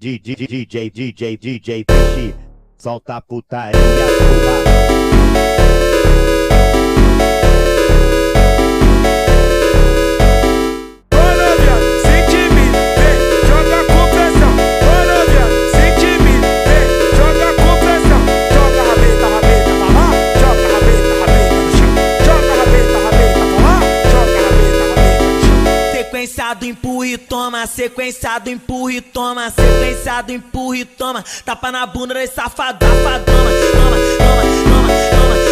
DJ Peixe, solta a putaria, porra. Sequenciado, empurra e toma, sequenciado, empurra e toma, sequenciado, empurra e toma, tapa na bunda desse safado, safadona, toma, toma, toma, toma.